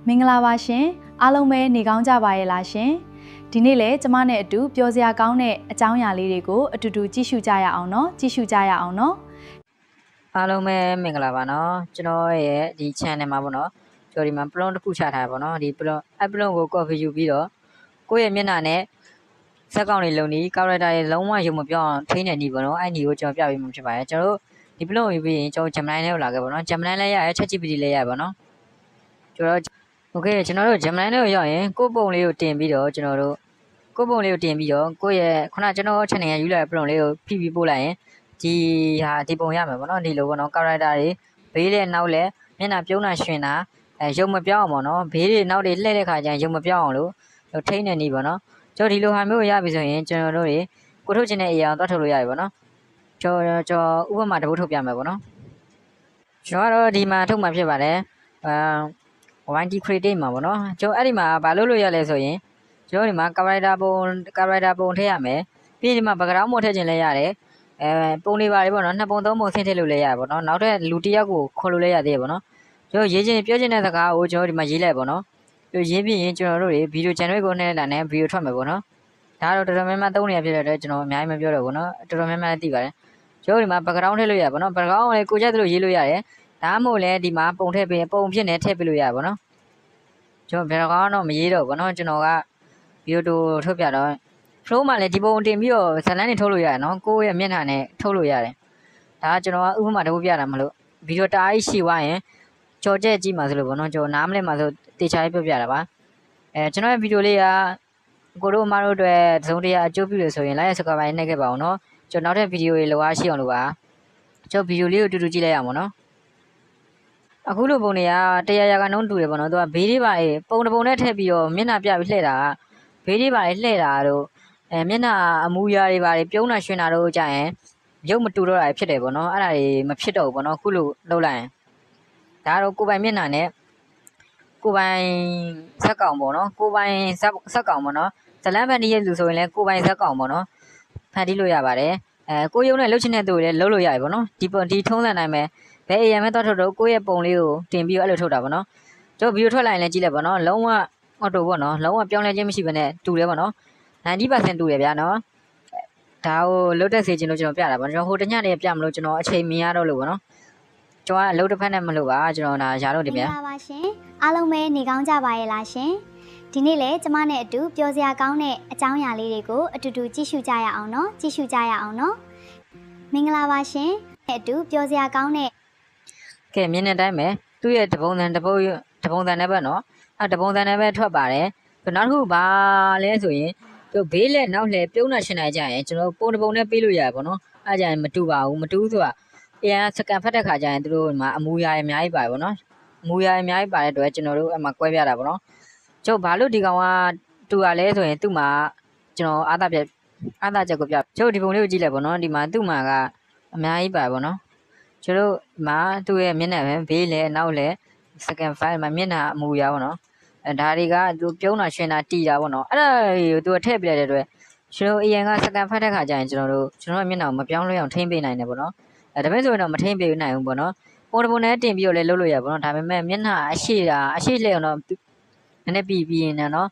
မင်္ဂလာပါရှင်အားလုံးပဲနေကောင်းကြပါရဲ့လားရှင်ဒီနေ့လည်းကျမနဲ့အတူပျော်စရာကောင်းတဲ့အကြောင်းအရာလေးတွေကိုအတူတူကြည့်ရှုကြရအောင်နော်အားလုံးပဲမင်္ဂလာပါနော်ကျွန်တော်ရဲ့ဒီ channel မှာပေါ့နော်ကျွန်တော်ဒီမှာ plot တစ်ခုချထားတာပေါ့နော်ဒီ plot ကို copy ယူပြီးတော့ကိုယ့်ရဲ့မျက်နှာနဲ့စက်ကောင်တွေလုံနီး character တွေလုံးဝရုံမပြောင်းအောင်ထိန်းနေနေပေါ့နော်အဲ့ဒီကိုကျွန်တော်ပြပေးမှာဖြစ်ပါတယ်ကျွန်တော်တို့ဒီ plot ကိုယူပြီးရင်ကျွန်တော် Gemini နဲ့လာခဲ့ပေါ့နော် Gemini လည်းရရဲ ChatGPT လည်းရပေါ့နော်ကျွန်တော်Okay ကျွန်တော်တို့ Gemini နဲ့ရောက်ရင်ကိုယ့်ပုံလေးကိုတင်ပြီးတော့ကျွန်တော်တို့ကိုယ့်ပုံလေးကိုတင်ပြီးတော့ကိုယ့်ရဲ့ခုနကျွန်တော် channel ရဲ့ယူလာတဲ့ plot လေးကိုဖိပြီးပို့လိုက်ရင်ဒီပုံရမယ်ပေါ့နော်ဒီလိုပေါ့နော် character တွေဘေးနဲ့နောက်လဲမျက်နှာပြုံးတာရှင်တာရုပ်မပြောင်းအောင်ပေါ့နော်ဘေးတွေနောက်တွေလှည့်တဲ့ခါကျရင်ရုပ်မပြောင်းအောင်လို့ထိန်းနေနေပေါ့နော်ကျွန်တော်ဒီလိုဟာမျိုးရပြီဆိုရင်ကျွန်တော်တို့တွေကိုထုတ်ချင်တဲ့အရာကိုတွတ်ထုတ်လို့ရပြီပေါ့နော်ကျွန်ဥပမာတစ်ပုဒ်ထုတ်ပြမယ်ပေါ့နော်ကျွန်တော်ကတော့ဒီမှာထုတ်မှာဖြစ်ပါတယ်YT create မှာပေါ့နော်ကျွန်တော်အဲ့ဒီမှာဘာလို့ရလဲဆိုရင်ကျွန်တော်ဒီမှာ character ပုံထည့်ရမယ်ပြီးဒီမှာ background ပုံထည့်ခြင်းလည်းရတယ်ပုံလေးပါလေပေါ့နော်နှစ်ပုံသုံးပုံဆင်းထည့်လို့လည်းရပါပေါ့နော်နောက်ထပ်လူတစ်ယောက်ကိုခေါ်လို့လည်းရသေးတယ်ပေါ့နော်ကျွန်တော်ရေးချင်းပြောချင်တဲ့စကားကိုကျွန်တော်ဒီမှာရေးလိုက်ပေါ့နော်ပြီးရေးပြီးရင်ကျွန်တော်တို့ဗီဒီယို channel ကိုနှိပ်လိုက်တာနဲ့ဗီဒီယိုထွက်မယ်ပေါ့နော်ဒါတော့တော်တော်များများသုံးနေရဖြစ်တဲ့အတွက်ကျွန်တော်အများကြီးမပြောတော့ဘူးနော်တော်တော်များများသိပါတယ်ကျွန်တော်ဒီမှာ background ထည့်လို့ရပါပေါ့နော် background ကိုလည်းကိုကြက်သလိုရေးလို့ရတယ်ဒါမှမဟုတ်လည်းဒီမှာပုံထည့်ပြီးပုံဖြစ်နေထည့်ပေးလို့ရပါပေါ့နော်ကျွန်တော် background တော့မရေးတော့ဘူးပေါ့နော်ကျွန်တော်ကဗီဒီယိုထုတ်ပြတော့flow မှာလည်းဒီပုံတင်ပြီးတော့ဇာတ်လမ်းတွေထုတ်လို့ရတယ်နော်ကိုယ့်ရဲ့မျက်နှာနဲ့ထုတ်လို့ရတယ်ဒါကကျွန်တော်ကဥပမာတစ်ခုပြတာမလို့ဗီဒီယိုတားကြီးရှိသွားရင်ကြော်ကြက်ကြည့်မှာဆိုလို့ပေါ့နော်ကျွန်တော်နားမလဲမှာဆိုတေချာကြီးပြတာပါကျွန်တော်ရဲ့ဗီဒီယိုလေးကကိုတို့အမတို့အတွက်သုံးတရားအကျိုးပြုလို့ဆိုရင် like subscribe နှိပ်ခဲ့ပါအောင်နော်ကျွန်တော်နောက်ထပ်ဗီဒီယိုတွေလောက်အားရှိအောင်လို့ပါကျွန်တော်ဗီဒီယိုလေးကိုတူတူကြည့်လိုက်ရအောင်နော်အခုလိုပုံတွေက100%တူတယ်ပေါ့နော်သူကဘေးလေးပါပုံတစ်ပုံနဲ့ထည့်ပြီးတော့မျက်နှာပြပြီးလှည့်တာဘေးလေးပါလှည့်တာတို့မျက်နှာအမူအရာတွေပါတယ်ပြုံးတာရွှင်တာတို့ကြရင်ရုပ်မတူတော့တာဖြစ်တယ်ပေါ့နော်အဲ့ဒါတွေမဖြစ်တော့ဘူးပေါ့နော်ခုလိုလုပ်လိုက်ရင်ဒါတော့ကိုယ်ပိုင်မျက်နှာနဲ့ကိုယ်ပိုင်ဇက်ကောင်ပေါ့နော်ကိုယ်ပိုင်ဇက်ကောင်ပေါ့နော်ဇလန်းဖန်တီးရဲ့လူဆိုရင်လည်းကိုယ်ပိုင်ဇက်ကောင်ပေါ့နော်ဖန်တီးလို့ရပါတယ်ကိုရုံနဲ့လှုပ်ချင်တဲ့သူတွေလည်းလှုပ်လို့ရတယ်ပေါ့နော်ဒီထုံးစံတိုင်းပဲဘယ်အရင်မဲ့တော့ထုတ်တော့ကိုယ့်ရဲ့ပုံလေးကိုတင်ပြီးတော့အဲ့လိုထုတ်တာပေါ့နော်ကျွန်တော်ဗီဒီယိုထွက်လာရင်လည်းကြည့်လိုက်ပေါ့နော်လုံးဝအော်တိုပေါ့နော်လုံးဝပြောင်းလဲခြင်းမရှိဘဲနဲ့တူတယ်ပေါ့နော်90%တူတယ်ဗျာနော်ဒါကိုလုတ်တက်စေခြင်းလို့ကျွန်တော်ပြတာပေါ့ကျွန်တော်ဟိုတညနေပြမလို့ကျွန်တော်အချိန်မရတော့လို့ပေါ့နော်ကျွန်တော်ကအလုပ်တစ်ဖက်နဲ့မလို့ပါကျွန်တော်ဒါရာလို့တင်ဗျာမင်္ဂလာပါရှင်အားလုံးပဲနေကောင်းကြပါရဲ့လားရှင်ဒီနေ့လည်းကျမနဲ့အတူပျော်စရာကောင်းတဲ့အကြောင်းအရာလေးတွေကိုအတူတူကြည့်ရှုကြရအောင်နော်မင်္ဂလာပါရှင်အတူပျော်စရာကောင်းတဲ့ကဲမြင်တဲ့အတိုင်းပဲသူ့ရဲ့တပုံစံနဲ့ပဲနော်တပုံစံနဲ့ပဲထွက်ပါတယ်နောက်တစ်ခုဘာလဲဆိုရင်တို့ဘေးလက်နောက်လဲပြုံးတာရှင်းနိုင်ကြရင်ကျွန်တော်ပုံတစ်ပုံနဲ့ပေးလို့ရပါတော့အဲ့ကြရင်မတူပါဘူးမတူဆိုတာစကန်ဖတ်တဲ့ခါကျရင်တို့ဒီမှာအမူအရာအများကြီးပါတယ်ပေါ့နော်အမူအရာအများကြီးပါတဲ့အတွက်ကျွန်တော်တို့အမှကွဲပြတာပေါ့နော်ကျုပ်ဘာလို့ဒီကောင်ကတူရလဲဆိုရင်သူ့မှာကျွန်တော်အားသာချက်ကိုပြကျုပ်ဒီပုံလေးကိုကြည့်လိုက်ပေါ့နော်ဒီမှာသူ့မှာကအများကြီးပါပေါ့နော်ကျွန်တော်မှာသူ့ရဲ့မျက်နှာပဲဘေးလဲနောက်လဲsecond file မှာမျက်နှာအမူအရာပေါ့နော်ဒါတွေကသူပြုံးတာရှင်တာတီတာပေါ့နော်အဲ့ဒါကိုသူထည့်ပြလိုက်တဲ့အတွက်ကျွန်တော်အရင်ကစကန်ဖတ်တဲ့ခါကျရင်ကျွန်တော်မျက်နှာကိုမပြောင်းလဲအောင်ထိမ့်ပေးနိုင်တယ်ပေါ့နော်ဒါပေမဲ့ဆိုရင်တော့မထိမ့်ပေးနိုင်ဘူးပေါ့နော်ပုံနဲ့တင်ပြီးတော့လည်းလုပ်လို့ရပေါ့နော်ဒါပေမဲ့မျက်နှာအရှိလှည့်အောင်တော့နည်းနည်းပြီးရင်နော်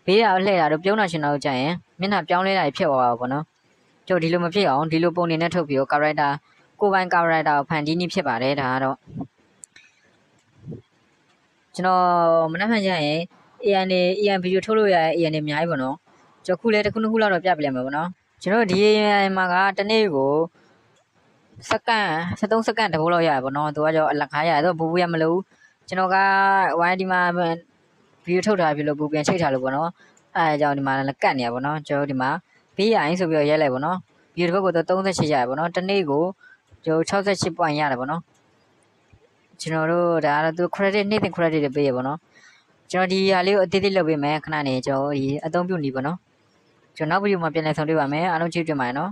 ဘေးကလှည့်တာတို့ပြုံးတာရှင်တာတို့ကြရင်မျက်နှာပြောင်းလဲတာဖြစ်သွားပါပေါ့နော်ကျွန်တော်ဒီလိုမဖြစ်အောင်ဒီလိုပုံနေနဲ့ထုတ်ပြီးတော့ character ကိုယ်ပိုင် character ကိုဖန်တီးနည်းဖြစ်ပါတယ်ဒါကတော့ကျွန်တော်မနှက်မှန်ကြရင် AN ဗီဒီယိုထုတ်လို့ရတဲ့ AN တွေအများကြီးပေါ့နော်ကျွန်တော်ခုလည်းတစ်ခုလောက်တော့ပြပြလိုက်မယ်ပေါ့နော်ကျွန်တော်ဒီ AN မှာကတနေ့ကိုစက္ကန့်73စက္ကန့်တဘိုးလောက်ရတယ်ပေါ့နော်သူကကြောအလကားရတယ်တော့ဘူးရမလို့ကျွန်တော်က YD မှာဗီဒီယိုထုတ်ထားပြီလို့ဘူးပြန်ချိတ်ထားလို့ပေါ့နော်အဲအကြောင်းဒီမှာလည်းကတ်နေရပေါ့နော်ကျွန်တော်ဒီမှာ BI ဆိုပြီးတော့ရဲလိုက်ပေါ့နော်ဗီဒီယိုတစ်ပုဒ်ကို38ရတယ်ပေါ့နော်တနေ့ကိုကျွန်တော်68 point ရတယ်ပေါ့နော်ကျွန်တော်တို့ဒါကတော့သူ credit နေ့စဉ် credit တွေပေးရပေါ့နော်ကျွန်တော်ဒီဟာလေးကိုအသေးသေးလုပ်ပေးမယ်ခဏနေကျွန်တော်ဒီအသုံးပြုနေပေါ့နော်ကျွန်တော်နောက်ဗီဒီယိုမှာပြန်လည်ဆောင်တွေ့ပါမယ်အားလုံးချစ်ကြပါမယ်နော်